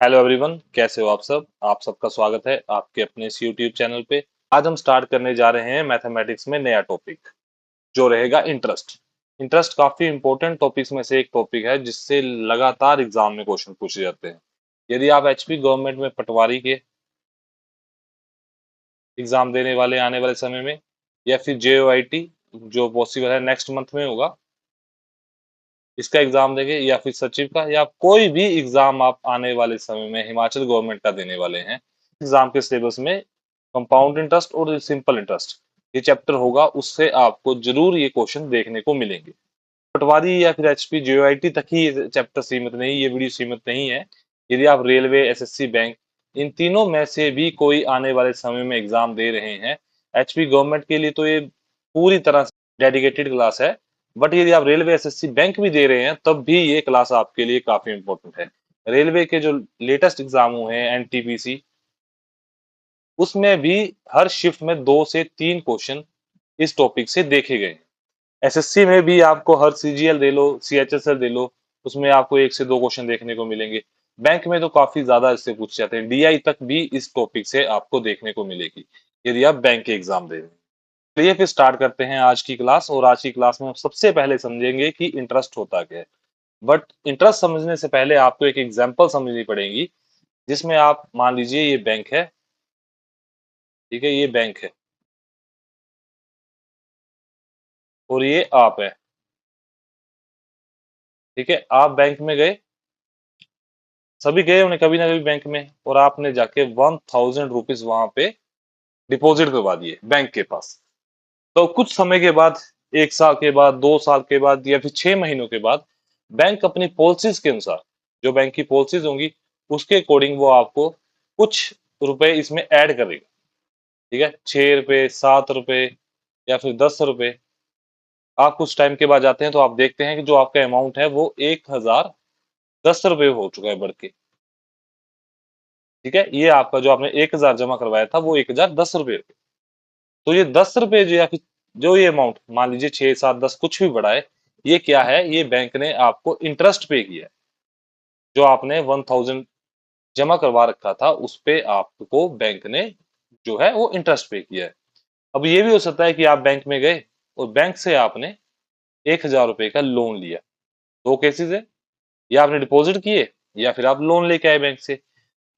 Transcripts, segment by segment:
Hello everyone, कैसे हो आप सब। आप सबका स्वागत है आपके अपने इस यूट्यूब चैनल पे। आज हम स्टार्ट करने जा रहे हैं मैथमेटिक्स में नया टॉपिक, जो रहेगा इंटरेस्ट। इंटरेस्ट काफी इंपॉर्टेंट टॉपिक्स में से एक टॉपिक है, जिससे लगातार एग्जाम में क्वेश्चन पूछे जाते हैं। यदि आप एचपी गवर्नमेंट में पटवारी के एग्जाम देने वाले आने वाले समय में, या फिर जेओआईटी जो पॉसिबल है नेक्स्ट मंथ में होगा, इसका एग्जाम देंगे, या फिर सचिव का, या कोई भी एग्जाम आप आने वाले समय में हिमाचल गवर्नमेंट का देने वाले हैं, एग्जाम के सिलेबस में कंपाउंड इंटरेस्ट और सिंपल इंटरेस्ट ये चैप्टर होगा, उससे आपको जरूर ये क्वेश्चन देखने को मिलेंगे। पटवारी या फिर एचपी जेओआईटी तक ही ये चैप्टर सीमित नहीं, ये वीडियो सीमित नहीं है। यदि आप रेलवे, एसएससी, बैंक, इन तीनों में से भी कोई आने वाले समय में एग्जाम दे रहे हैं, एचपी गवर्नमेंट के लिए तो ये पूरी तरह से डेडिकेटेड क्लास है। बट यदि आप रेलवे, एसएससी, बैंक भी दे रहे हैं, तब भी ये क्लास आपके लिए काफी इंपॉर्टेंट है। रेलवे के जो लेटेस्ट एग्जाम हुए हैं एनटीपीसी, उसमें भी हर शिफ्ट में 2 से 3 क्वेश्चन इस टॉपिक से देखे गए हैं। एसएससी में भी आपको हर सीजीएल दे लो, सीएचएसएल दे लो, उसमें आपको 1 से 2 क्वेश्चन देखने को मिलेंगे। बैंक में तो काफी ज्यादा इससे पूछे जाते हैं, डीआई तक भी इस टॉपिक से आपको देखने को मिलेगी यदि आप बैंक के एग्जाम दे रहे हैं। चलिए फिर स्टार्ट करते हैं आज की क्लास। और आज की क्लास में हम सबसे पहले समझेंगे कि इंटरेस्ट होता क्या है। बट इंटरेस्ट समझने से पहले आपको एक एग्जांपल समझनी पड़ेगी, जिसमें आप मान लीजिए ये बैंक है, ठीक है, ये बैंक है और ये आप है, ठीक है। आप बैंक में गए, सभी गए होंगे कभी ना कभी बैंक में, और आपने जाके 1000 रुपीज वहां पे डिपॉजिट करवा दिए बैंक के पास। तो कुछ समय के बाद, 1 साल के बाद, 2 साल के बाद, या फिर 6 महीनों के बाद, बैंक अपनी पॉलिसीज के अनुसार, जो बैंक की पॉलिसीज होंगी उसके अकॉर्डिंग वो आपको कुछ रुपए इसमें ऐड करेगा, ठीक है। 6 रुपए, 7 रुपए, या फिर 10 रुपए। आप कुछ टाइम के बाद जाते हैं तो आप देखते हैं कि जो आपका अमाउंट है वो 1010 रुपए हो चुका है बढ़ के, ठीक है। ये आपका जो आपने 1000 जमा करवाया था वो 1010 रुपए। तो ये 10 रुपए जो, या फिर जो ये अमाउंट मान लीजिए 6, 7, 10 कुछ भी बढ़ा है, ये क्या है, ये बैंक ने आपको इंटरेस्ट पे किया है। जो आपने 1000 जमा करवा रखा था उस पे आपको बैंक ने जो है वो इंटरेस्ट पे किया है। अब ये भी हो सकता है कि आप बैंक में गए और बैंक से आपने 1000 रुपए का लोन लिया। दो केसेस है, या आपने डिपॉजिट किए या फिर आप लोन लेके आए बैंक से।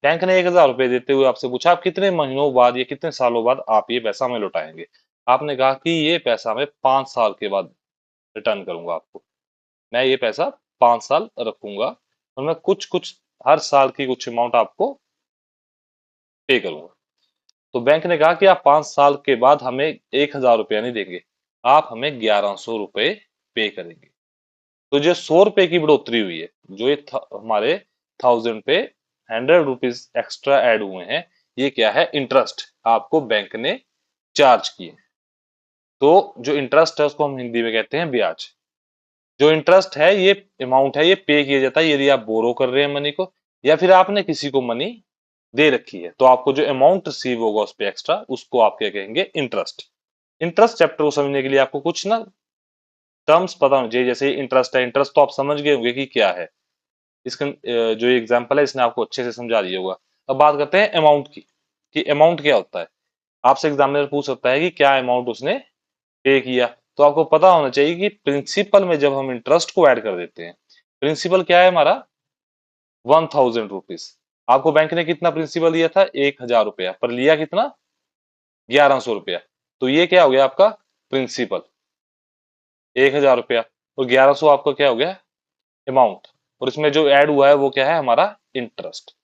बैंक ने 1000 रुपए देते हुए आपसे पूछा आप कितने महीनों बाद या कितने सालों बाद आप ये पैसा हमें लौटाएंगे। आपने कहा कि ये पैसा मैं 5 साल के बाद रिटर्न करूंगा आपको। मैं ये पैसा 5 साल रखूंगा और मैं कुछ कुछ हर साल की कुछ अमाउंट आपको पे करूंगा। तो बैंक ने कहा कि आप 5 साल के बाद हमें 1000 रुपया नहीं देंगे, आप हमें 1100 रुपए पे करेंगे। तो जो 100 रुपए की बढ़ोतरी हुई है, जो ये हमारे 1000 पे 100 रुपीज एक्स्ट्रा ऐड हुए हैं, ये क्या है, इंटरेस्ट आपको बैंक ने चार्ज किए। तो जो इंटरेस्ट है उसको हम हिंदी में कहते हैं ब्याज। जो इंटरेस्ट है ये अमाउंट है, ये पे किया जाता है यदि आप बोरो कर रहे हैं मनी को, या फिर आपने किसी को मनी दे रखी है, तो आपको जो अमाउंट रिसीव होगा उस पे एक्स्ट्रा, उसको आप क्या कहेंगे, इंटरेस्ट। इंटरेस्ट चैप्टर को समझने के लिए आपको कुछ ना टर्म्स पता होना चाहिए। जैसे इंटरेस्ट है, इंटरेस्ट तो आप समझ गए होंगे कि क्या है। इसका जो एग्जांपल है इसने आपको अच्छे से समझा दिया होगा। अब बात करते हैं अमाउंट की, कि अमाउंट क्या होता है। आपसे एग्जामिनर पूछ सकता है कि क्या अमाउंट उसने पे किया। तो आपको पता होना चाहिए कि प्रिंसिपल में जब हम इंटरेस्ट को ऐड कर देते हैं, प्रिंसिपल क्या है हमारा, 1000 रुपीज। आपको बैंक ने कितना प्रिंसिपल दिया था, 1000 रुपया, पर लिया कितना, 1100 रुपया। तो ये क्या हो गया आपका प्रिंसिपल, 1000 रुपया, और 1100 आपका क्या हो गया, अमाउंट। और इसमें जो ऐड हुआ है वो क्या है, हमारा इंटरेस्ट।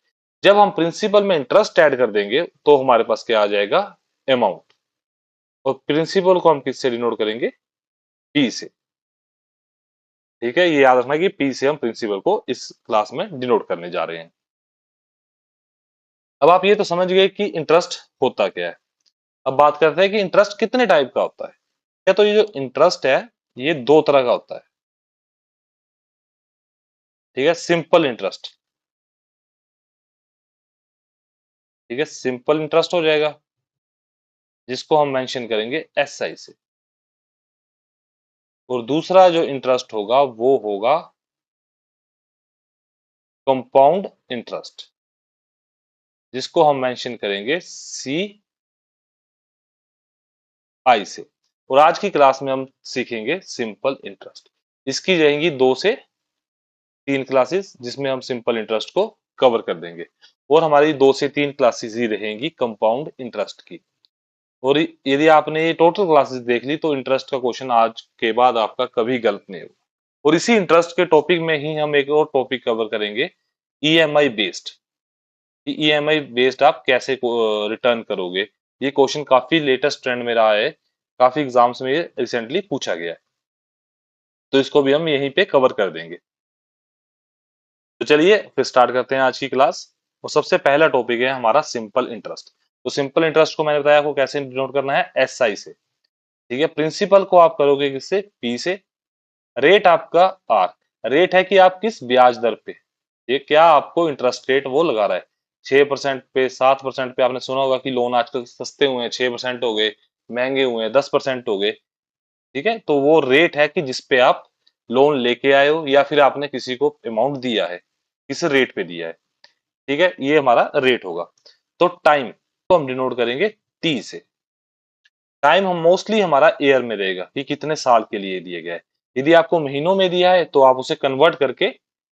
जब हम प्रिंसिपल में इंटरेस्ट ऐड कर देंगे तो हमारे पास क्या आ जाएगा, अमाउंट। और प्रिंसिपल को हम किससे डिनोट करेंगे, पी से, ठीक है। ये याद रखना कि पी से हम प्रिंसिपल को इस क्लास में डिनोट करने जा रहे हैं। अब आप ये तो समझ गए कि इंटरेस्ट होता क्या है। अब बात करते हैं कि इंटरेस्ट कितने टाइप का होता है। क्या, तो ये जो इंटरेस्ट है ये 2 तरह का होता है, ठीक है। सिंपल इंटरेस्ट, ठीक है, सिंपल इंटरेस्ट हो जाएगा, जिसको हम मेंशन करेंगे एसआई से। और दूसरा जो इंटरेस्ट होगा वो होगा कंपाउंड इंटरेस्ट। जिसको हम मेंशन करेंगे CI से। और आज की क्लास में हम सीखेंगे सिंपल इंटरेस्ट। इसकी रहेंगी 2 से 3 क्लासेस, जिसमें हम सिंपल इंटरेस्ट को कवर कर देंगे। और हमारी 2 से 3 क्लासेस ही रहेंगी कंपाउंड इंटरेस्ट की। और यदि आपने ये टोटल क्लासेस देख ली तो इंटरेस्ट का क्वेश्चन आज के बाद आपका कभी गलत नहीं होगा। और इसी इंटरेस्ट के टॉपिक में ही हम एक और टॉपिक कवर करेंगे, EMI बेस्ड। EMI बेस्ड आप कैसे रिटर्न करोगे। ये क्वेश्चन काफी लेटेस्ट ट्रेंड में रहा है, काफी एग्जाम्स में ये रिसेंटली पूछा गया है, तो इसको भी हम यहीं पे कवर कर देंगे। तो चलिए फिर स्टार्ट करते हैं आज की क्लास। और सबसे पहला टॉपिक है हमारा सिंपल इंटरेस्ट। तो सिंपल इंटरेस्ट को मैंने बताया आपको कैसे नोट करना है, SI से। ठीक है, प्रिंसिपल को आप करोगे किससे, P से। रेट आपका R। रेट है कि आप किस ब्याज दर पे, ये क्या आपको इंटरेस्ट रेट वो लगा रहा है। 6% पे, 7% पे। आपने सुना होगा कि लोन आजकल सस्ते हुए हैं, 6% हो गए, महंगे हुए हैं 10% हो गए। ठीक है, तो वो रेट है कि जिसपे आप लोन लेके आए हो या फिर आपने किसी को अमाउंट दिया है, किस रेट पे दिया है। ठीक है, ये हमारा रेट होगा। तो टाइम को हम डिनोट करेंगे T से। टाइम हम मोस्टली हमारा ईयर में रहेगा कि कितने साल के लिए दिया गया है। यदि आपको महीनों में दिया है तो आप उसे कन्वर्ट करके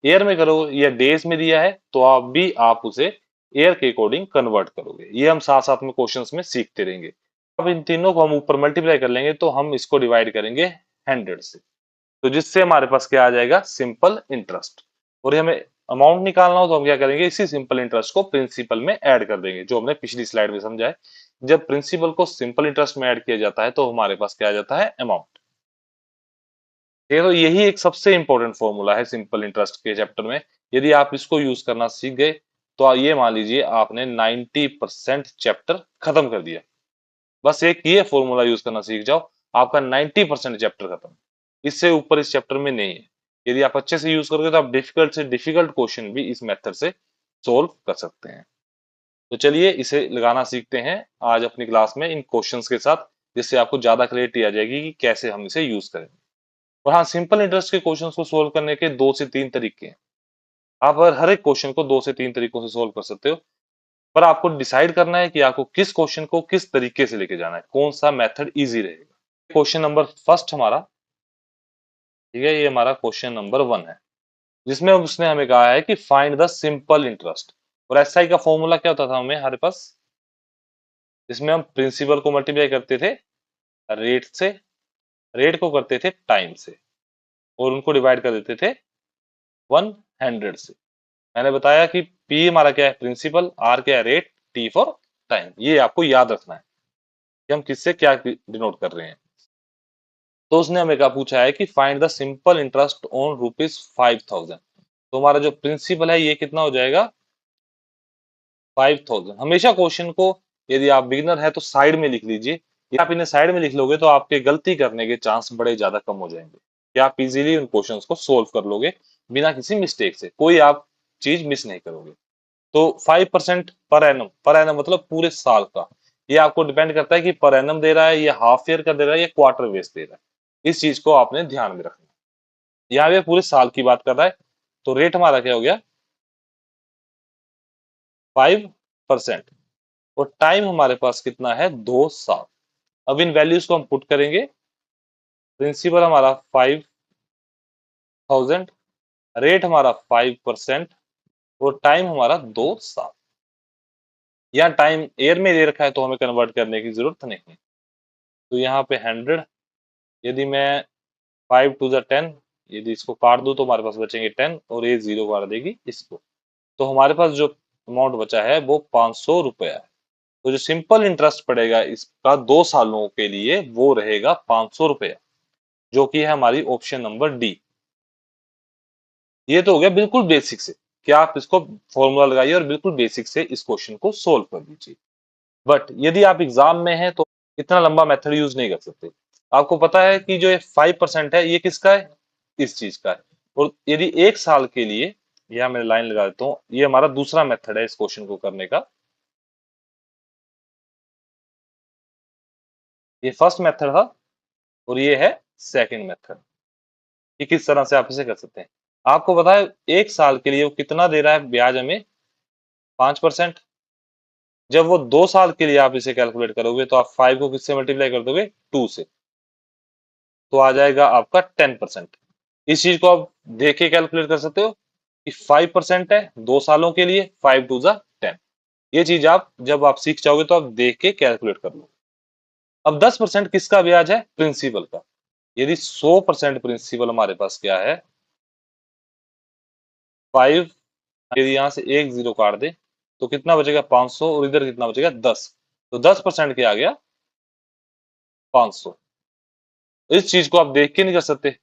ईयर में करोगे, या डेज में दिया है तो आप उसे ईयर के अकॉर्डिंग कन्वर्ट करोगे। ये हम साथ साथ में क्वेश्चंस में सीखते रहेंगे। अब इन तीनों को हम ऊपर मल्टीप्लाई कर लेंगे तो हम इसको डिवाइड करेंगे 100 से। तो जिससे हमारे पास क्या आ जाएगा, सिंपल इंटरेस्ट। और ये हमें अमाउंट निकालना हो तो हम क्या करेंगे, इसी सिंपल इंटरेस्ट को प्रिंसिपल में ऐड कर देंगे, जो हमने पिछली स्लाइड में समझा है। जब प्रिंसिपल को सिंपल इंटरेस्ट में ऐड किया जाता है तो हमारे पास क्या आ जाता है, अमाउंट। ठीक है, तो यही एक सबसे इंपॉर्टेंट फॉर्मूला है सिंपल इंटरेस्ट के चैप्टर में। यदि आप इसको यूज करना सीख गए तो ये मान लीजिए आपने 90% चैप्टर खत्म कर दिया। बस एक ये फॉर्मूला यूज करना सीख जाओ, आपका 90% चैप्टर खत्म। इससे ऊपर इस चैप्टर में नहीं है। यदि आप अच्छे से यूज करोगे तो आप डिफिकल्ट से डिफिकल्ट क्वेश्चन भी इस मेथड से सोल्व कर सकते हैं। तो चलिए इसे लगाना सीखते हैं आज अपनी क्लास में इन क्वेश्चंस के साथ, जिससे आपको ज्यादा क्लैरिटी आ जाएगी कि कैसे हम इसे यूज करें। और हाँ, सिंपल इंटरेस्ट के क्वेश्चंस को सोल्व करने के 2 से 3 तरीके हैं। आप हर एक क्वेश्चन को 2 से 3 तरीकों से सोल्व कर सकते हो, पर आपको डिसाइड करना है कि आपको किस क्वेश्चन को किस तरीके से लेके जाना है, कौन सा मेथड इजी रहेगा। क्वेश्चन नंबर फर्स्ट हमारा, ठीक है, ये हमारा क्वेश्चन नंबर 1 है, जिसमें उसने हमें कहा है कि फाइंड द सिंपल इंटरेस्ट। और एसआई का फॉर्मूला क्या होता था हमें, हमारे पास, जिसमें हम प्रिंसिपल को मल्टीप्लाई करते थे रेट से, रेट को करते थे टाइम से, और उनको डिवाइड कर देते थे 100 से। मैंने बताया कि पी हमारा क्या है, प्रिंसिपल, आर क्या है, रेट, टी फॉर टाइम। ये आपको याद रखना है कि हम किससे क्या डिनोट कर रहे हैं। तो उसने हमें क्या पूछा है कि find the simple interest on ₹5000। तो हमारा जो प्रिंसिपल है ये कितना हो जाएगा, 5000। हमेशा क्वेश्चन को, यदि आप बिगिनर है तो साइड में लिख लीजिए। या आप इन्हें साइड में लिख लोगे तो आपके गलती करने के चांस बड़े ज्यादा कम हो जाएंगे, कि आप इजीली उन क्वेश्चंस को सोल्व कर लोगे बिना किसी मिस्टेक से, कोई आप चीज मिस नहीं करोगे। तो 5% पर एनम, पर एनम मतलब पूरे साल का। ये आपको डिपेंड करता है कि पर एनम दे रहा है, ये हाफ ईयर का दे रहा है, या क्वार्टर बेस दे रहा है। इस चीज को आपने ध्यान में रखना है। यहाँ पे पूरे साल की बात कर रहा है। तो रेट हमारा क्या हो गया, 5%। और टाइम हमारे पास कितना है, 2 साल। अब इन वैल्यूज को हम पुट करेंगे। प्रिंसिपल हमारा 5000, रेट हमारा 5%, और टाइम हमारा 2 साल। यहाँ टाइम एयर में दे रखा है तो हमें कन्वर्ट करने की जरूरत नहीं है। तो यहाँ पे 100, यदि मैं 5 to the 10, यदि इसको काट दूं तो हमारे पास बचेंगे 10, और ये 0 काट देगी इसको। तो हमारे पास जो अमाउंट बचा है वो 500 रुपया है। तो जो सिंपल इंटरेस्ट पड़ेगा इसका 2 सालों के लिए वो रहेगा 500 रुपया, जो कि है हमारी ऑप्शन नंबर डी। ये तो हो गया बिल्कुल बेसिक से, कि आप इसको फॉर्मूला लगाइए और बिल्कुल बेसिक से इस क्वेश्चन को सोल्व कर दीजिए। बट यदि आप एग्जाम में हैं तो इतना लंबा मेथड यूज नहीं कर सकते। आपको पता है कि जो ये 5% है ये किसका है, इस चीज का है। और यदि 1 साल के लिए, यह मैं लाइन लगा देता हूँ, ये हमारा दूसरा मेथड है इस क्वेश्चन को करने का। ये फर्स्ट मेथड था और ये है सेकंड मेथड, कि किस तरह से आप इसे कर सकते हैं। आपको पता है 1 साल के लिए वो कितना दे रहा है ब्याज हमें, 5%। जब वो 2 साल के लिए आप इसे कैलकुलेट करोगे तो आप 5 को किससे मल्टीप्लाई कर दोगे, 2 से, तो आ जाएगा आपका 10%। इस चीज को आप देख के कैलकुलेट कर सकते हो कि 5% है 2 सालों के लिए, 5 2 जा 10। ये चीज आप जब आप सीख जाओगे तो आप देख के कैलकुलेट कर लो। अब 10% किसका ब्याज है, प्रिंसिपल का। यदि 100% प्रिंसिपल हमारे पास क्या है, 5, यदि यहां से एक जीरो काट दे तो कितना बचेगा, 500, और इधर कितना बचेगा, 10। तो 10% क्या आ गया, 500। इस चीज को आप देख के नहीं कर सकते,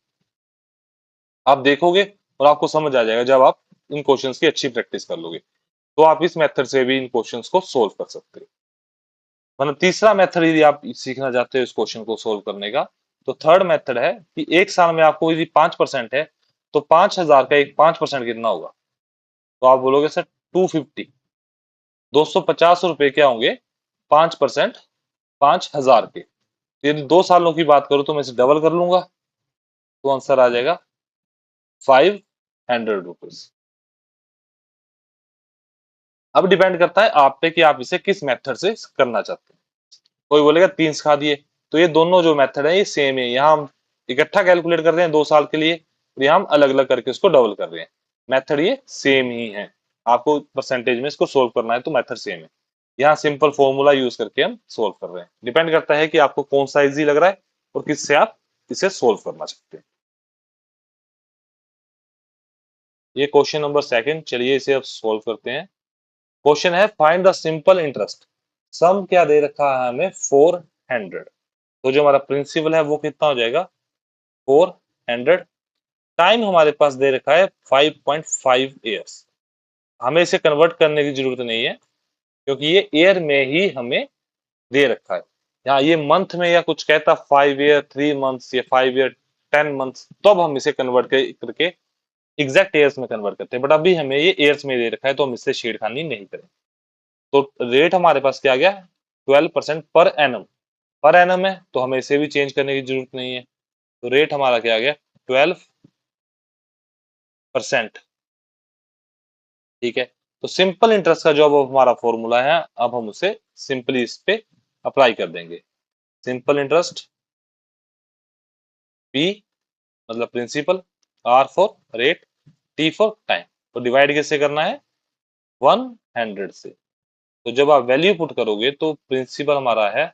आप देखोगे और आपको समझ आ जाएगा जब आप इन क्वेश्चंस की अच्छी प्रैक्टिस कर लोगे, तो आप इस मेथड से भी इन क्वेश्चंस को सोल्व कर सकते हो। मतलब तीसरा मेथड यदि आप सीखना चाहते हो इस क्वेश्चन को सोल्व करने का, तो थर्ड मेथड है कि एक साल में आपको यदि 5% है तो 5,000 का एक 5% कितना होगा, तो आप बोलोगे सर 250, 250 रुपए क्या होंगे, 5% 5,000 के। तो यदि 2 सालों की बात करूं तो मैं इसे डबल कर लूंगा, तो आंसर आ जाएगा 500 रुपीज। अब डिपेंड करता है आप पे कि आप इसे किस मेथड से करना चाहते हैं। कोई बोलेगा 3 सिखा दिए, तो ये दोनों जो मेथड है ये सेम है, यहाँ हम इकट्ठा कैलकुलेट कर रहे हैं 2 साल के लिए, और यहाँ हम अलग अलग करके इसको डबल कर रहे हैं। मेथड ये सेम ही है, आपको परसेंटेज में इसको सोल्व करना है तो मेथड सेम है। यहाँ सिंपल फॉर्मूला यूज करके हम सोल्व कर रहे हैं, डिपेंड करता है कि आपको कौन सा इजी लग रहा है और किससे आप इसे सोल्व करना चाहते हैं। ये क्वेश्चन नंबर सेकंड, चलिए इसे अब सोल्व करते हैं। क्वेश्चन है फाइंड द सिंपल इंटरेस्ट। सम क्या दे रखा है हमें, 400। तो जो हमारा प्रिंसिपल है वो कितना हो जाएगा, 400। टाइम हमारे पास दे रखा है 5.5 ईयर्स। हमें इसे कन्वर्ट करने की जरूरत नहीं है क्योंकि ये ईयर में ही हमें दे रखा है। यहाँ ये मंथ में या कुछ कहता 5 ईयर 3 मंथ्स या 5 ईयर 10 मंथ्स, तब हम इसे कन्वर्ट करके एग्जैक्ट ईयर्स में कन्वर्ट करते हैं, बट अभी हमें ये ईयर्स में दे रखा है तो हम इससे छेड़खानी नहीं करें। तो रेट हमारे पास क्या आ गया, 12% पर एनम। पर एनम है तो हमें इसे भी चेंज करने की जरूरत नहीं है, तो रेट हमारा क्या आ गया, 12%। ठीक है, तो सिंपल इंटरेस्ट का जो अब हमारा फॉर्मूला है, अब हम उसे सिंपली इस पे अप्लाई कर देंगे। सिंपल इंटरेस्ट, पी मतलब principal, R for rate, T for time. तो डिवाइड कैसे करना है, 100 से। तो जब आप वैल्यू पुट करोगे तो प्रिंसिपल हमारा है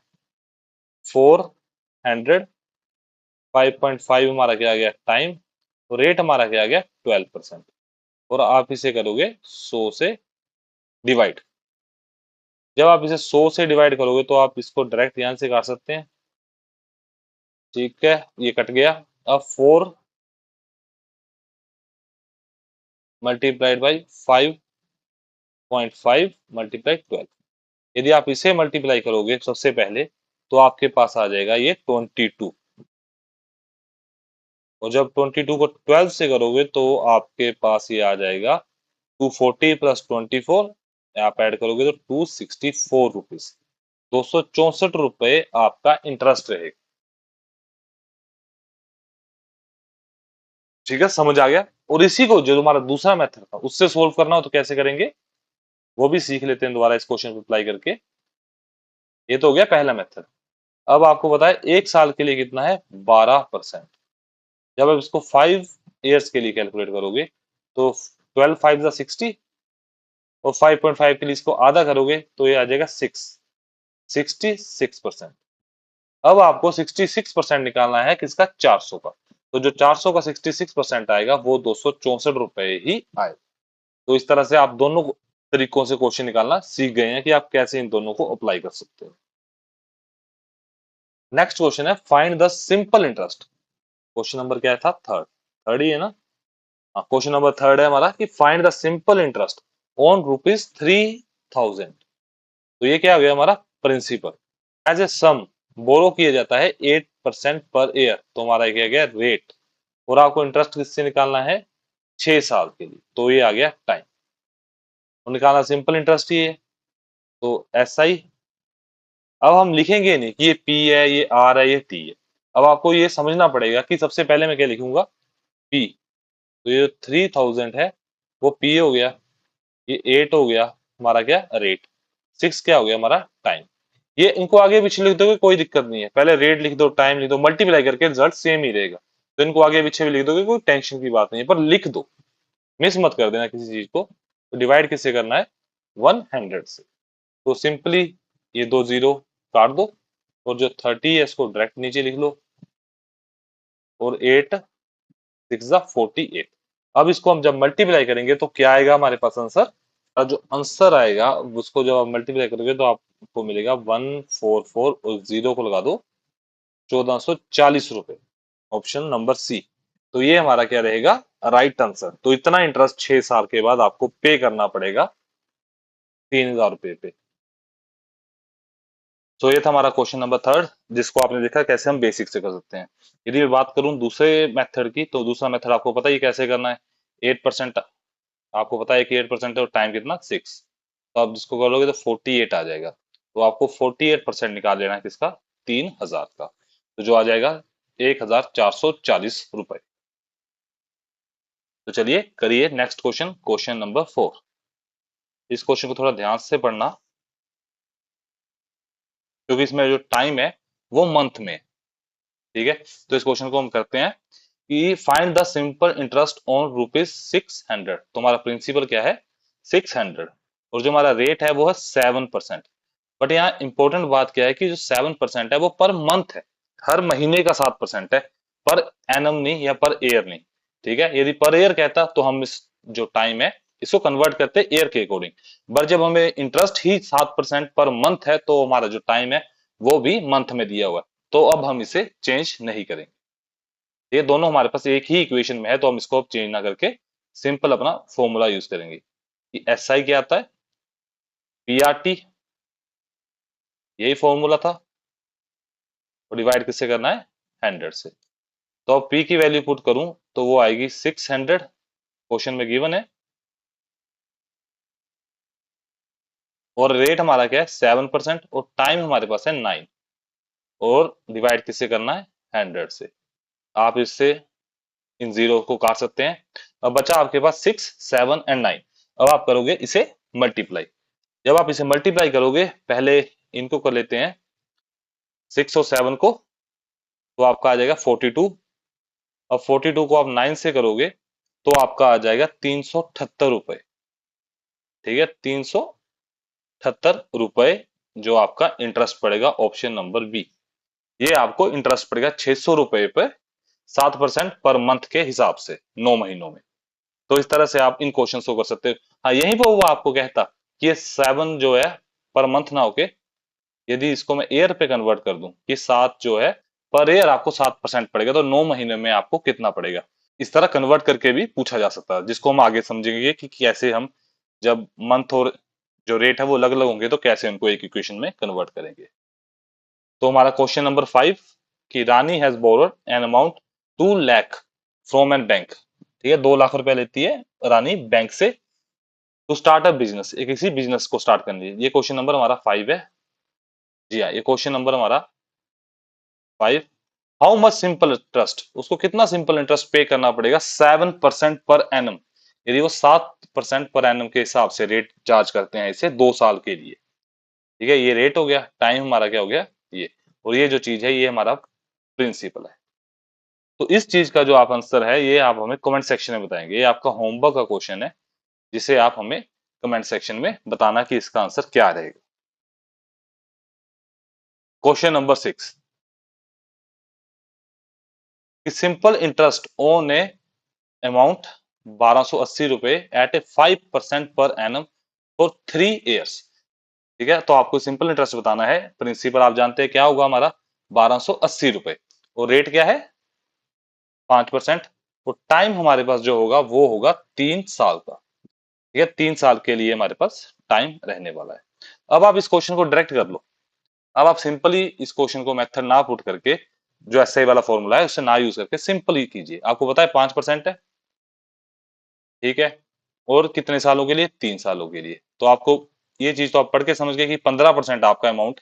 400, 5.5 हमारा क्या आ गया टाइम, तो रेट हमारा क्या आ गया 12%। और आप इसे करोगे 100 से डिवाइड। जब आप इसे 100 से डिवाइड करोगे तो आप इसको डायरेक्ट यहां से काट सकते हैं। ठीक है, ये कट गया। अब 4 मल्टीप्लाइड बाई 5.5 मल्टीप्लाई 12। यदि आप इसे मल्टीप्लाई करोगे सबसे पहले तो आपके पास आ जाएगा ये 22। और जब 22 को 12 से करोगे तो आपके पास ये आ जाएगा 240 प्लस 24, आप ऐड करोगे तो 264 रुपीज, 264 रुपए आपका इंटरेस्ट रहेगा। ठीक है, समझ आ गया। और इसी को जो हमारा दूसरा मेथड था उससे सोल्व करना हो तो कैसे करेंगे, वो भी सीख लेते हैं दोबारा इस क्वेश्चन को अप्लाई करके। ये तो हो गया पहला मेथड। अब आपको बताए एक साल के लिए कितना है, 12%। जब आप इसको 5 ईयर्स के लिए कैलकुलेट करोगे तो 12 5 जा 60, और 5.5 के लिए इसको आधा करोगे तो ये आ जाएगा 66%। अब आपको 66% निकालना है किसका, 400 का। तो जो 400 का 66% आएगा वो 264 रुपए ही आए। तो इस तरह से आप दोनों तरीकों से क्वेश्चन निकालना सीख गए हैं कि आप कैसे इन दोनों को अप्लाई कर सकते हो। नेक्स्ट क्वेश्चन है find the simple interest. Question number क्या था, थर्ड। थर्ड ही है ना, हाँ। क्वेश्चन नंबर थर्ड है हमारा कि find the simple interest on rupees 3000। तो ये क्या हो गया हमारा प्रिंसिपल। एज ए सम बोरो किया जाता है 8% पर ईयर, तो हमारा क्या गया रेट। और आपको इंटरेस्ट किससे निकालना है, 6 साल के लिए, तो ये आ गया टाइम। और निकालना सिंपल इंटरेस्ट ही है, तो एस आई। अब हम लिखेंगे नहीं कि ये पी है, ये आर है, ये टी है। अब आपको ये समझना पड़ेगा कि सबसे पहले मैं क्या लिखूंगा, पी। तो ये 3000 है वो पी हो गया, ये 8 हो गया हमारा क्या रेट। 6 क्या हो गया हमारा टाइम। ये इनको आगे पीछे लिख दोगे कोई दिक्कत नहीं है, पहले रेट लिख दो, टाइम लिख दो, मल्टीप्लाई करके रिजल्ट सेम ही रहेगा। तो इनको आगे पीछे भी लिख दोगे, कोई टेंशन की बात नहीं है, पर लिख दो, मिस मत कर देना किसी चीज को। तो डिवाइड किससे करना है, 100 से। तो सिंपली ये 2 जीरो काट दो, और जो 30 है इसको डायरेक्ट नीचे लिख लो, और 8 6 48। अब इसको हम जब मल्टीप्लाई करेंगे तो क्या आएगा हमारे पास आंसर, और जो आंसर आएगा उसको जब आप मल्टीप्लाई करोगे तो आपको मिलेगा 144, और जीरो को लगा दो, 1440 रुपए। Option number C. तो ये हमारा क्या रहेगा, राइट आंसर। तो इतना इंटरेस्ट 6 साल के बाद आपको पे करना पड़ेगा 3000 रुपए पे। तो ये था हमारा क्वेश्चन नंबर थर्ड, जिसको आपने देखा कैसे हम बेसिक से कर सकते हैं। यदि मैं बात करूं दूसरे मेथड की, तो दूसरा मेथड आपको पता ही कैसे करना है। 8%, आपको पता है कि 8% है, और टाइम कितना 6। तो आप जिसको करोगे तो 48 आ जाएगा। तो आपको 48% निकाल लेना है किसका, 3000 का। तो जो आ जाएगा 1440 रुपए। तो चलिए करिए नेक्स्ट क्वेश्चन, क्वेश्चन नंबर 4। इस क्वेश्चन को थोड़ा ध्यान से पढ़ना, क्योंकि इसमें जो टाइम है वो मंथ में है, ठीक है। तो इस क्वेश्चन को हम करते हैं कि find the simple interest on rupees 600। तो हमारा प्रिंसिपल क्या है, 600, और जो हमारा रेट है वो है 7%। बट यहाँ इंपॉर्टेंट बात क्या है कि जो 7% है वो पर मंथ है, हर महीने का 7% है, पर एनम नहीं या पर ईयर नहीं, ठीक है। यदि पर ईयर कहता तो हम इस जो टाइम है इसको कन्वर्ट करते ईयर के अकॉर्डिंग। बट जब हमें इंटरेस्ट ही 7% पर मंथ है, तो हमारा जो टाइम है वो भी मंथ में दिया हुआ है, तो अब हम इसे चेंज नहीं करेंगे। ये दोनों हमारे पास एक ही इक्वेशन में है, तो हम इसको अब चेंज ना करके सिंपल अपना फॉर्मूला यूज करेंगे कि एस आई क्या आता है, पी आर टी, यही फॉर्मूला था, और डिवाइड किससे करना है, 100 से। तो अब पी की वैल्यू पुट करूं तो वो आएगी 600, क्वेश्चन में गिवन है, और रेट हमारा क्या है 7%, और टाइम हमारे पास है 9, और डिवाइड किससे करना है, 100 से। आप इससे इन जीरो को काट सकते हैं। अब बचा आपके पास 6 7 एंड 9। अब आप करोगे इसे मल्टीप्लाई। जब आप इसे मल्टीप्लाई करोगे, पहले इनको कर लेते हैं 6 और 7 को, तो आपका आ जाएगा 42। अब 42 को आप 9 से करोगे तो आपका आ जाएगा 378 रुपए, ठीक है, 378 रुपए जो आपका इंटरेस्ट पड़ेगा, ऑप्शन नंबर बी। ये आपको इंटरेस्ट पड़ेगा 600 रुपए पे, 7% पर मंथ के हिसाब से 9 महीनों में। तो इस तरह से आप इन क्वेश्चन को कर सकते हो। हाँ, यहीं पर वो आपको कहता कि ये 7 जो है पर मंथ ना होके, यदि इसको मैं एयर पे कन्वर्ट कर दूं कि 7 जो है पर एयर आपको 7% पड़ेगा, तो 9 महीने में आपको कितना पड़ेगा। इस तरह कन्वर्ट करके भी पूछा जा सकता है, जिसको हम आगे समझेंगे कि कैसे हम जब मंथ और जो रेट है वो अलग अलग होंगे तो कैसे उनको एक इक्वेशन में कन्वर्ट करेंगे। तो हमारा क्वेश्चन नंबर 5, कि Rani has borrowed an amount 2 lakh from an bank, ठीक है, 2 लाख रुपए लेती है रानी बैंक से, टू स्टार्ट अ बिजनेस, एक इसी बिजनेस को स्टार्ट करनी है। ये क्वेश्चन नंबर हमारा 5 है। जी हाँ, ये क्वेश्चन नंबर हमारा 5। हाउ मच सिंपल इंटरेस्ट, उसको कितना सिंपल इंटरेस्ट पे करना पड़ेगा 7% पर एनम। यदि वो 7% पर एनम के हिसाब से रेट चार्ज करते हैं इसे 2 साल के लिए, ठीक है। ये रेट हो गया, टाइम हमारा क्या हो गया ये, और ये जो चीज है ये हमारा प्रिंसिपल है। तो इस चीज का जो आप आंसर है ये आप हमें कमेंट सेक्शन में बताएंगे। ये आपका होमवर्क का क्वेश्चन है, जिसे आप हमें कमेंट सेक्शन में बताना कि इसका आंसर क्या रहेगा। Question number 6, simple interest on A amount 1280 रुपए eight A 5% per annum for 3 years, ठीक है। तो आपको सिंपल इंटरेस्ट बताना है, प्रिंसिपल आप जानते हैं क्या होगा हमारा 1280 रुपए, और रेट क्या है 5%, और टाइम हमारे पास जो होगा वो होगा 3 साल का, ठीक है। 3 साल के लिए हमारे पास टाइम रहने वाला है। अब आप इस क्वेश्चन को डायरेक्ट कर लो। अब आप सिंपली इस क्वेश्चन को मेथड ना पुट करके जो एसआई वाला फॉर्मूला है उससे ना यूज करके सिंपल ही कीजिए। आपको पता है 5% है, ठीक है, और कितने सालों के लिए, 3 सालों के लिए। तो आपको ये चीज तो आप पढ़ के समझ गए कि 15% आपका अमाउंट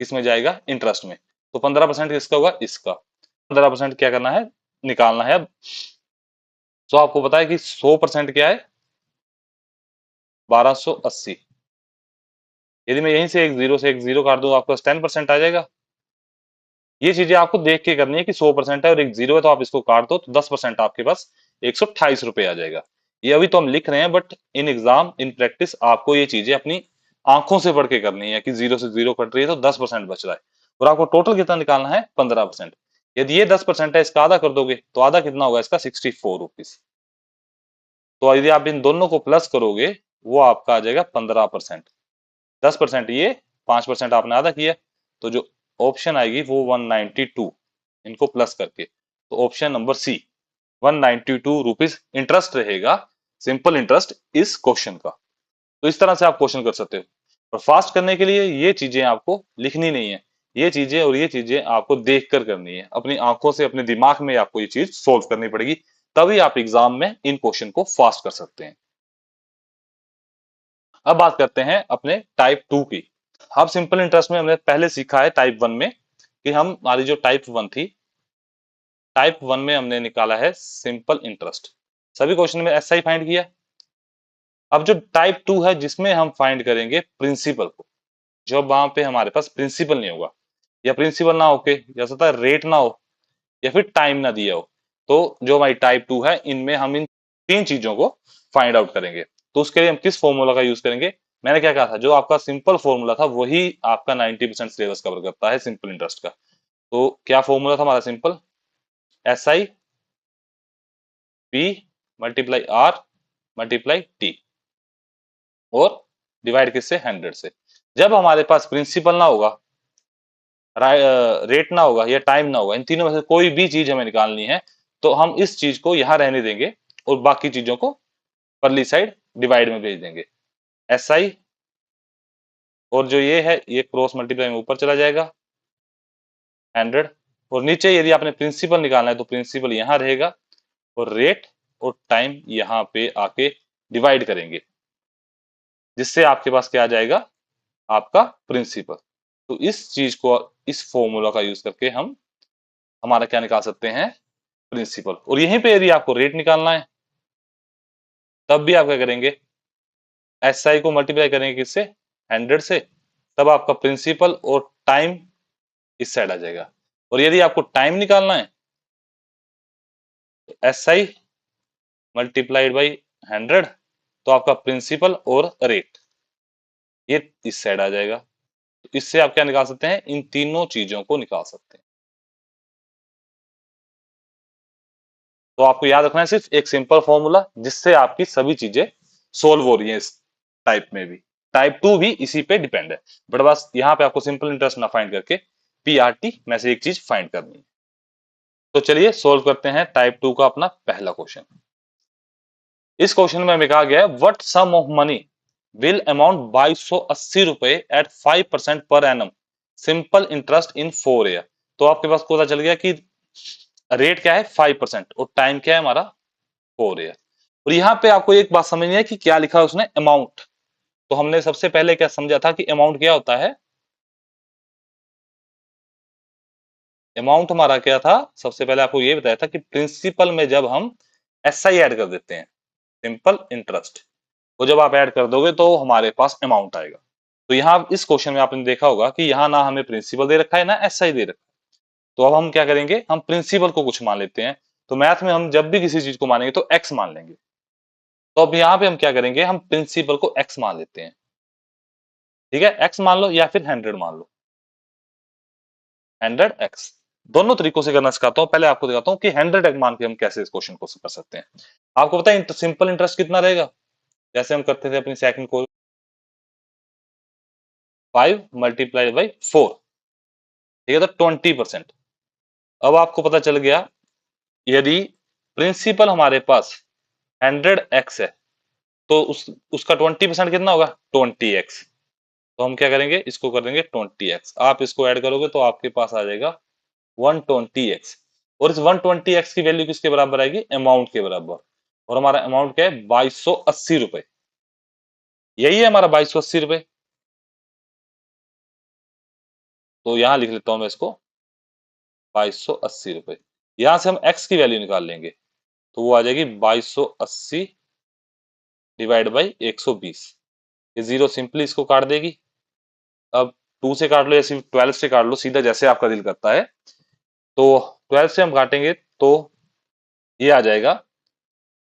किसमें जाएगा, इंटरेस्ट में। तो 15% किसका होगा, इसका। 15% क्या करना है, निकालना है। अब तो आपको पता है कि 100% क्या है, 1280, यदि मैं यहीं से एक जीरो काट दूं, आपके पास 10% आ जाएगा। ये चीजें आपको देख के करनी है कि 100% है और एक जीरो है, तो आप इसको काट दो तो 10% आपके पास 128 रुपए आ जाएगा। ये अभी तो हम लिख रहे हैं, but in exam in practice आपको ये चीजें अपनी आंखों से पढ़ के करनी है कि जीरो से जीरो कट रही है तो 10% बच रहा है, और आपको टोटल कितना निकालना है, 15%। यदि ये 10% है, इसका आधा कर दोगे तो आधा कितना होगा इसका, 64 रुपीज। तो यदि आप इन दोनों को प्लस करोगे, वो आपका आ जाएगा 15%। 10% ये, 5% आपने आधा किया, तो जो ऑप्शन आएगी वो 192, इनको प्लस करके, तो option number C 192 rupees interest रहेगा, सिंपल इंटरेस्ट इस क्वेश्चन का। तो इस तरह से आप क्वेश्चन कर सकते हो। और फास्ट करने के लिए ये चीजें आपको लिखनी नहीं है, ये चीजें और ये चीजें आपको देख कर करनी है, अपनी आंखों से अपने दिमाग में आपको ये चीज सोल्व करनी पड़ेगी, तभी आप एग्जाम में इन क्वेश्चन को फास्ट कर सकते हैं। अब बात करते हैं अपने टाइप 2 की। अब सिंपल इंटरेस्ट में हमने पहले सीखा है टाइप 1 में कि हम, हमारी जो टाइप 1 थी, टाइप 1 में हमने निकाला है सिंपल इंटरेस्ट, सभी क्वेश्चन में एसआई फाइंड किया। अब जो टाइप 2 है, जिसमें हम फाइंड करेंगे प्रिंसिपल को, जब वहां पे हमारे पास प्रिंसिपल नहीं होगा, या प्रिंसिपल ना होके या सकता है रेट ना हो, या फिर टाइम ना दिया हो, तो जो हमारी टाइप 2 है, इनमें हम इन तीन चीजों को फाइंड आउट करेंगे। तो उसके लिए हम किस फॉर्मूला का यूज करेंगे, मैंने क्या कहा था, जो आपका सिंपल फॉर्मूला था वही आपका 90% सिलेबस कवर करता है सिंपल इंटरेस्ट का। तो क्या फॉर्मूला था हमारा simple, S I P multiply R multiply T, और डिवाइड किससे, 100 से। जब हमारे पास प्रिंसिपल ना होगा, रेट ना होगा या टाइम ना होगा, इन तीनों में से कोई भी चीज हमें निकालनी है, तो हम इस चीज को यहां रहने देंगे और बाकी चीजों को परली साइड डिवाइड में भेज देंगे। एस आई और जो ये है, ये क्रॉस मल्टीप्लाई में ऊपर चला जाएगा 100, और नीचे यदि आपने प्रिंसिपल निकालना है तो प्रिंसिपल यहां रहेगा, और रेट और टाइम यहाँ पे आके डिवाइड करेंगे, जिससे आपके पास क्या आ जाएगा, आपका प्रिंसिपल। तो इस चीज को, इस फॉर्मूला का यूज करके हम हमारा क्या निकाल सकते हैं, प्रिंसिपल। और यहीं पे यदि आपको रेट निकालना है, तब भी आप क्या करेंगे, एस आई को मल्टीप्लाई करेंगे किससे, 100 से, तब आपका प्रिंसिपल और टाइम इस साइड आ जाएगा। और यदि आपको टाइम निकालना है, तो एस आई मल्टीप्लाइड बाई 100, तो आपका प्रिंसिपल और रेट ये इस साइड आ जाएगा। तो इससे आप क्या निकाल सकते हैं, इन तीनों चीजों को निकाल सकते हैं। तो आपको याद रखना है सिर्फ एक सिंपल फॉर्मूला, जिससे आपकी सभी चीजें सोल्व हो रही है इस टाइप में भी। टाइप 2 भी इसी पे डिपेंड है, बट बस यहाँ पे आपको सिंपल इंटरेस्ट ना फाइंड करके पीआरटी में से एक चीज फाइंड करनी है। तो चलिए सोल्व करते हैं टाइप 2 का अपना पहला क्वेश्चन। इस क्वेश्चन में हमें कहा गया है, what sum of money will amount 2280 रुपए at 5% per annum simple interest in 4 year. तो आपके पास पता चल गया कि रेट क्या है 5% और टाइम क्या है हमारा 4 ईयर। और यहाँ पे आपको एक बात समझनी है कि क्या लिखा है उसने, अमाउंट। तो हमने सबसे पहले क्या समझा था कि अमाउंट क्या होता है, अमाउंट हमारा क्या था, सबसे पहले आपको ये बताया था कि प्रिंसिपल में जब हम एस आई ऐड कर देते हैं, सिंपल इंटरेस्ट, वो जब आप ऐड कर दोगे तो हमारे पास अमाउंट आएगा। तो यहाँ इस क्वेश्चन में आपने देखा होगा कि यहाँ ना हमें प्रिंसिपल दे रखा है ना एस आई दे रखा है। तो अब हम क्या करेंगे, हम प्रिंसिपल को कुछ मान लेते हैं। तो मैथ में हम जब भी किसी चीज को मानेंगे तो एक्स मान लेंगे। तो अब यहाँ पे हम क्या करेंगे, हम प्रिंसिपल को एक्स मान लेते हैं। ठीक है, एक्स मान लो या फिर 100 मान लो, 100x। दोनों तरीकों से करना सिखाता हूँ, पहले आपको दिखाता हूँ कि 100x मान के हम कैसे इस क्वेश्चन को कर सकते हैं। आपको पता है सिंपल इंटरेस्ट कितना रहेगा, जैसे हम करते थे अपनी सेकंड को, 5 मल्टीप्लाइड बाई 4, ठीक है, तो 20%। अब आपको पता चल गया, यदि प्रिंसिपल हमारे पास 100x है, तो उसका 20% कितना होगा, 20x। तो हम क्या करेंगे, इसको कर देंगे 20x, आप इसको ऐड करोगे तो आपके पास आ जाएगा 120x। और इस 120x की वैल्यू किसके बराबर आएगी, अमाउंट के बराबर। और हमारा अमाउंट क्या है, 2280 रुपए। यही है हमारा 2280 रुपए। तो यहां लिख लेता हूं मैं इसको, 2280 रुपए। यहां से हम x की वैल्यू निकाल लेंगे, तो वो आ जाएगी 2280 डिवाइड बाई 120। ये जीरो सिंपली इसको काट देगी, अब 2 से काट लो या सिर्फ 12 से काट लो, सीधा जैसे आपका दिल करता है। तो 12 से हम काटेंगे तो ये आ जाएगा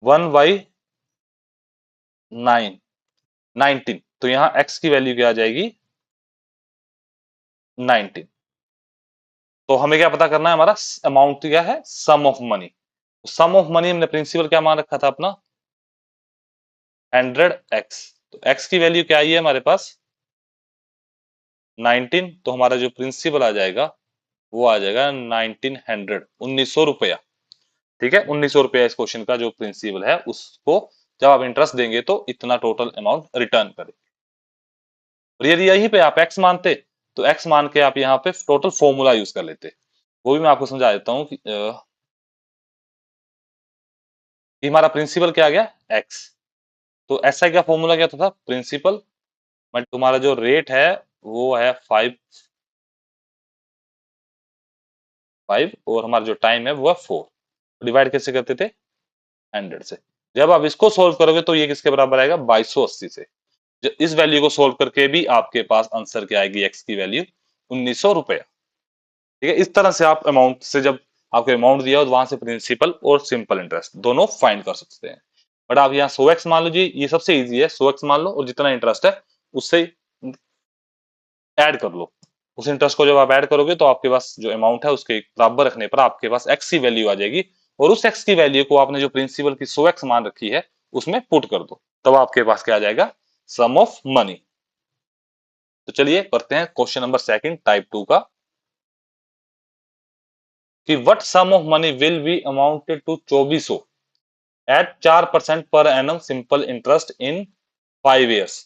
1/9, 19। तो यहाँ x की वैल्यू क्या आ जाएगी, 19। तो हमें क्या पता करना है, हमारा अमाउंट क्या है, sum of money. Sum of money हमने प्रिंसिपल क्या मान रखा था अपना, 100x। तो x की वैल्यू क्या आई है हमारे पास, 19। तो हमारा जो प्रिंसिपल आ जाएगा वो आ जाएगा 1900, 1900 रुपया। ठीक है, 1900 रुपया इस क्वेश्चन का जो प्रिंसिपल है, उसको जब आप इंटरेस्ट देंगे तो इतना टोटल अमाउंट रिटर्न करें। और यदि यहीं पे आप x मानते तो x मान के आप यहाँ पे टोटल फॉर्मूला यूज कर लेते। वो भी मैं आपको समझा देता हूँ कि हमारा प्रिंसिपल क्या आ गया, x। तो SI का फॉर्मूला क्या था, प्रिंसिपल बट तुम्हारा जो रेट है वो है 5 और हमारा जो टाइम है वो है 4। डिवाइड कैसे करते थे, 100 से। जब आप इसको सोल्व करोगे तो ये किसके बराबर आएगा, 2280 से। इस वैल्यू को सोल्व करके भी आपके पास आंसर क्या आएगी, एक्स की वैल्यू 1900 रुपया। ठीक है, इस तरह से आप अमाउंट से, जब आपको अमाउंट दिया हो तो वहां से प्रिंसिपल और सिंपल इंटरेस्ट दोनों फाइंड कर सकते हैं। बट आप यहाँ 100x मान लीजिए, ये सबसे इजी है, 100x मान लो और जितना इंटरेस्ट है उससे ऐड कर लो। उस इंटरेस्ट को जब आप ऐड करोगे तो आपके पास जो अमाउंट है उसके बराबर रखने पर आपके पास एक्स की वैल्यू आ जाएगी। और उस एक्स की वैल्यू को आपने जो प्रिंसिपल की 100x मान रखी है उसमें पुट कर दो, तब आपके पास क्या आ जाएगा, सम ऑफ मनी। तो चलिए करते हैं क्वेश्चन नंबर सेकंड टाइप 2 का, कि what sum of money will be amounted to 2400 at 4% per annum simple interest in 5 years।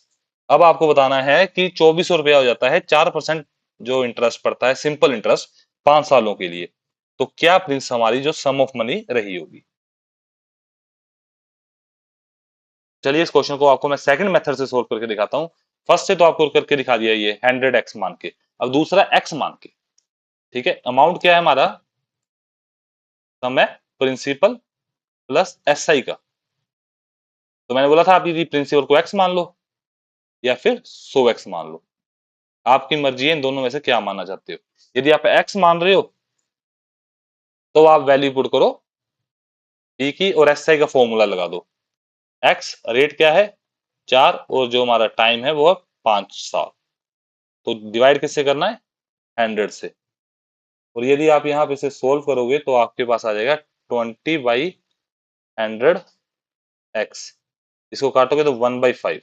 अब आपको बताना है कि 2400 रुपया हो जाता है 4% जो इंटरेस्ट पड़ता है सिंपल इंटरेस्ट 5 सालों के लिए। तो क्या प्रिंस हमारी जो सम ऑफ मनी रही होगी। चलिए इस क्वेश्चन को आपको मैं सेकंड मेथड से सोल्व करके दिखाता हूं। फर्स्ट से तो आपको करके दिखा दिया ये 100x मान के, अब दूसरा x मान के। ठीक है, अमाउंट क्या है हमारा, सम है प्रिंसिपल प्लस SI का। तो मैंने बोला था आप यदि प्रिंसिपल को x मान लो या फिर 100x मान लो, आपकी मर्जी है इन दोनों में से क्या मानना चाहते हो। यदि आप x मान रहे हो तो आप वैल्यू पुट करो p की और SI का फॉर्मूला लगा दो। x रेट क्या है 4 और जो हमारा टाइम है वो है 5 साल। तो डिवाइड किससे करना है, 100 से। और यदि आप यहाँ पे इसे सोल्व करोगे तो आपके पास आ जाएगा 20/100x। इसको काटोगे तो 1/5।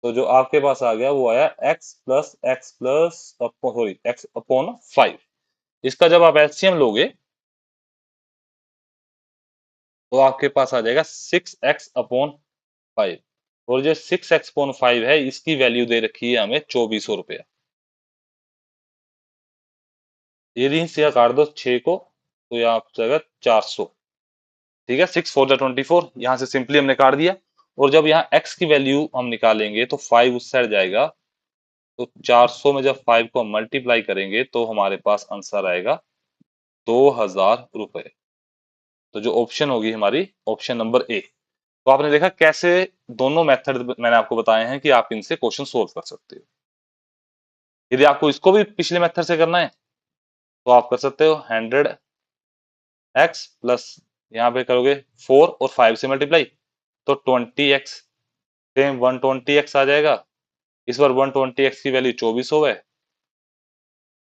तो जो आपके पास आ गया वो आया x प्लस सॉरी x/5। इसका जब आप एलसीएम लोगे तो आपके पास आ जाएगा 6x/5। और जो 6x/5 है इसकी वैल्यू दे रखी है हमें 2400 रुपया। यदि इससे काट दो 6 को तो यहाँ आ जाएगा 400। ठीक है, 6 4 जा 24, यहाँ से सिंपली हमने काट दिया। और जब यहाँ x की वैल्यू हम निकालेंगे तो 5 उस साइड जाएगा। तो 400 में जब 5 को मल्टीप्लाई करेंगे तो हमारे पास आंसर आएगा 2000 रुपए। तो जो ऑप्शन होगी हमारी ऑप्शन नंबर ए। तो आपने देखा कैसे दोनों मेथड मैंने आपको बताए हैं कि आप इनसे क्वेश्चन सोल्व कर सकते हो। यदि आपको इसको भी पिछले मेथड से करना है तो आप कर सकते हो 100x प्लस यहाँ पे करोगे 4 और 5 से मल्टीप्लाई तो 20x, सेम 120x आ जाएगा। इस बार 120x की वैल्यू 2400 है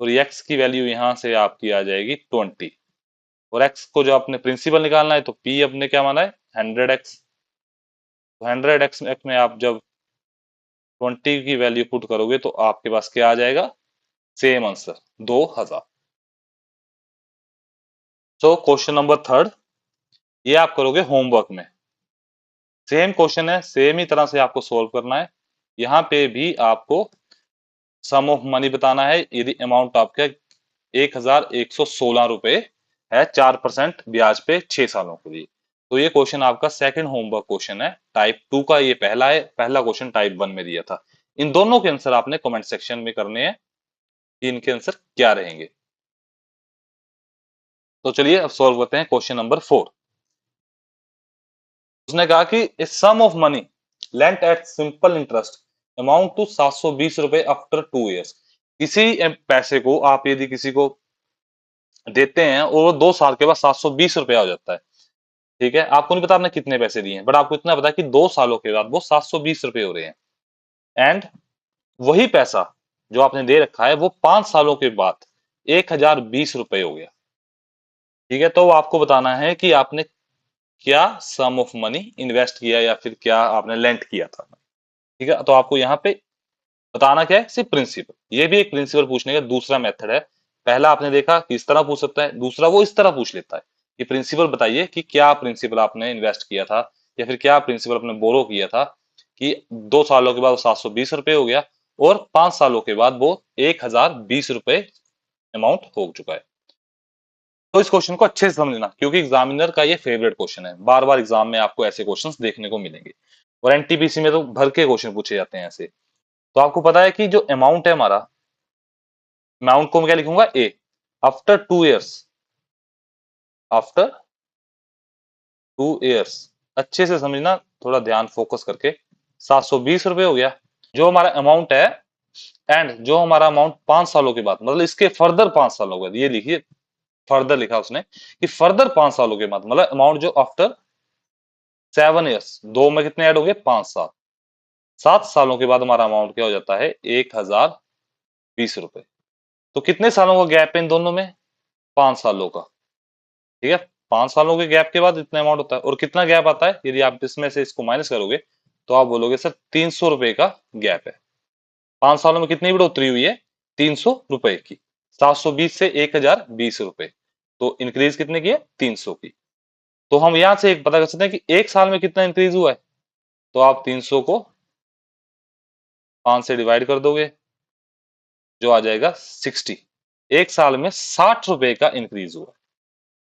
और x की वैल्यू यहाँ से आपकी आ जाएगी 20। और x को जो आपने प्रिंसिपल निकालना है तो p अपने क्या माना है 100x। तो 100x में आप जब 20 की वैल्यू पुट करोगे तो आपके पास क्या आ जाएगा, same answer 2000। So question number third, ये आप करोगे होमवर्क में। सेम क्वेश्चन है, सेम ही तरह से आपको सोल्व करना है। यहाँ पे भी आपको सम ऑफ मनी बताना है। यदि अमाउंट आपका 1116 रुपए है 4% ब्याज पे 6 सालों के लिए। तो ये क्वेश्चन आपका सेकंड होमवर्क क्वेश्चन है टाइप 2 का। ये पहला है, पहला क्वेश्चन टाइप 1 में दिया था। इन दोनों के आंसर आपने कमेंट सेक्शन में करने हैं कि इनके आंसर क्या रहेंगे। तो चलिए अब सॉल्व करते हैं क्वेश्चन नंबर 4। उसने कहा कि a sum of money lent at simple interest amount to 720 रुपए आफ्टर 2 ईयर्स। किसी पैसे को आप यदि किसी को देते हैं और वो 2 साल के बाद 720 रुपया हो जाता है, ठीक है, आपको नहीं पता आपने कितने पैसे दिए हैं, बट आपको इतना पता है कि 2 सालों के बाद वो 720 रुपए हो रहे हैं। एंड वही पैसा जो आपने दे रखा है वो 5 सालों के बाद 1020 रुपए हो गया। ठीक है, तो आपको बताना है कि आपने क्या सम ऑफ मनी इन्वेस्ट किया या फिर क्या आपने लेंट किया था। ठीक है, तो आपको यहाँ पे बताना क्या है, सिर्फ प्रिंसिपल। ये भी एक प्रिंसिपल पूछने का दूसरा मेथड है। पहला आपने देखा कि इस तरह पूछ सकता है, दूसरा वो इस तरह पूछ लेता है कि प्रिंसिपल बताइए कि क्या प्रिंसिपल आपने इन्वेस्ट किया था या फिर क्या प्रिंसिपल आपने बोरो किया था कि 2 सालों के बाद वो 720 रुपए हो गया और 5 सालों के बाद वो 1020 रुपए अमाउंट हो चुका है। तो इस क्वेश्चन को अच्छे से समझना, क्योंकि एग्जामिनर का ये फेवरेट क्वेश्चन है, बार बार एग्जाम में आपको ऐसे क्वेश्चंस देखने को मिलेंगे और एनटीपीसी में तो भर के क्वेश्चन पूछे जाते हैं ऐसे। तो आपको पता है कि जो अमाउंट है हमारा, अमाउंट को मैं क्या लिखूंगा, ए, आफ्टर 2 ईयर्स, आफ्टर 2 ईयर्स, अच्छे से समझना, थोड़ा ध्यान फोकस करके। 720 रुपए हो गया जो हमारा अमाउंट है, एंड जो हमारा अमाउंट 5 सालों के बाद, मतलब इसके फर्दर 5 सालों के बाद, ये लिखिए फर्दर लिखा उसने कि फर्दर 5 सालों के बाद, मतलब अमाउंट जो आफ्टर 7 ईयर्स, दो में कितने ऐड हो गए, 5 साल, 7 सालों के बाद हमारा अमाउंट क्या हो जाता है, 1020 रुपए। तो कितने सालों का गैप है इन दोनों में, 5 सालों का। ठीक है, 5 सालों के गैप के बाद इतना अमाउंट होता है, और कितना गैप आता है, यदि आप इसमें से इसको माइनस करोगे तो आप बोलोगे सर 300 रुपए का गैप है। 5 सालों में कितनी बढ़ोतरी हुई है, 300 रुपए की। 720 से 1020 रुपए, तो इंक्रीज कितने की है, 300 की। तो हम यहां से एक पता कर सकते हैं कि एक साल में कितना इंक्रीज हुआ है, तो आप 300 को 5 से डिवाइड कर दोगे, जो आ जाएगा 60। एक साल में 60 रुपए का इंक्रीज हुआ।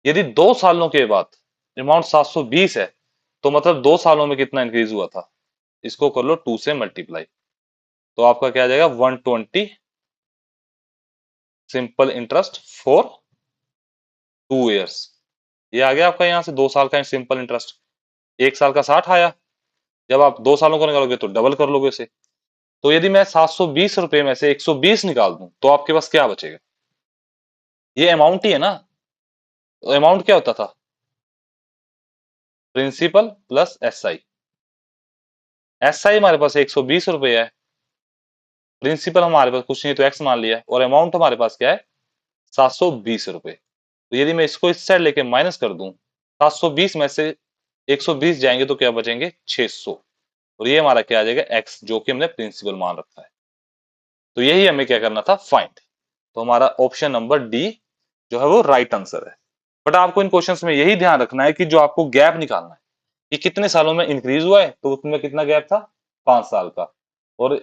यदि 2 सालों के बाद अमाउंट 720 है, तो मतलब 2 सालों में कितना इंक्रीज हुआ था, इसको कर लो 2 से मल्टीप्लाई, तो आपका क्या आ जाएगा, 120 सिंपल इंटरेस्ट फॉर 2 ईयर्स। ये आ गया आपका यहाँ से 2 साल का सिंपल इंटरेस्ट। एक साल का 60 आया, जब आप 2 सालों को निकालोगे तो डबल कर लोगे इसे। तो यदि मैं 720 रुपए में से 120 निकाल दूं तो आपके पास क्या बचेगा, ये अमाउंट ही है ना। तो अमाउंट क्या होता था, प्रिंसिपल प्लस एसआई। एसआई हमारे पास 120 रुपए है, प्रिंसिपल हमारे पास कुछ नहीं तो एक्स मान लिया, और अमाउंट हमारे पास क्या है, 720 रुपए। तो यदि मैं इसको इस साइड लेके माइनस कर दूं, 720 में से 120 जाएंगे तो क्या बचेंगे, 600, और ये हमारा क्या आ जाएगा, एक्स, जो कि हमने प्रिंसिपल मान रखा है। तो यही हमें क्या करना था, फाइंड। तो हमारा ऑप्शन नंबर डी जो है वो राइट आंसर है। बट आपको इन क्वेश्चंस में यही ध्यान रखना है कि जो आपको गैप निकालना है कि कितने सालों में इंक्रीज हुआ है, तो उसमें कितना गैप था, 5 साल का, और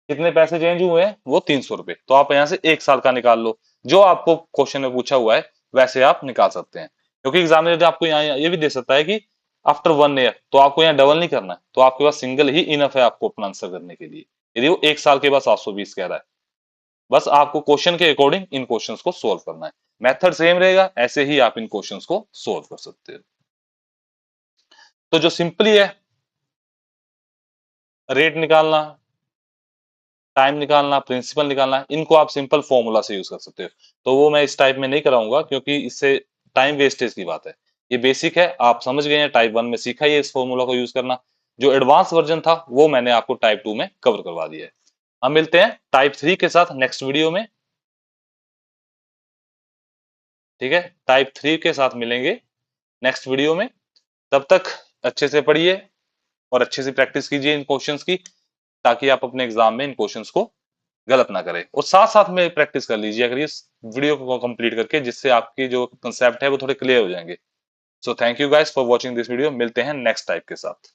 कितने पैसे चेंज हुए हैं, वो 300 रुपए। तो आप यहाँ से एक साल का निकाल लो, जो आपको क्वेश्चन में पूछा हुआ है वैसे आप निकाल सकते हैं, क्योंकि एग्जामिनर आपको यहाँ ये भी दे सकता है कि आफ्टर 1 ईयर, तो आपको यहाँ डबल नहीं करना है, तो आपके पास सिंगल ही इनफ है आपको अपना आंसर करने के लिए, यदि वो एक साल के बाद 720 कह रहा है। बस आपको क्वेश्चन के अकॉर्डिंग इन क्वेश्चंस को सोल्व करना है, मेथड सेम रहेगा, ऐसे ही आप इन क्वेश्चंस को सोल्व कर सकते हो। तो जो सिंपली है, रेट निकालना, टाइम निकालना, प्रिंसिपल निकालना, इनको आप सिंपल फॉर्मूला से यूज कर सकते हो। तो वो मैं इस टाइप में नहीं कराऊंगा क्योंकि इससे टाइम वेस्टेज की बात है। ये बेसिक है, आप समझ गए हैं, टाइप 1 में सीखा ही है इस फॉर्मूला को यूज करना। जो एडवांस वर्जन था वो मैंने आपको टाइप 2 में कवर करवा दिया है। हम मिलते हैं टाइप 3 के साथ नेक्स्ट वीडियो में। ठीक है, टाइप 3 के साथ मिलेंगे नेक्स्ट वीडियो में। तब तक अच्छे से पढ़िए और अच्छे से प्रैक्टिस कीजिए इन क्वेश्चंस की, ताकि आप अपने एग्जाम में इन क्वेश्चंस को गलत ना करें, और साथ साथ में प्रैक्टिस कर लीजिए अगर इस वीडियो को कंप्लीट करके, जिससे आपकी जो कंसेप्ट है वो थोड़े क्लियर हो जाएंगे। So thank you guys for watching this video, मिलते हैं नेक्स्ट टाइप के साथ।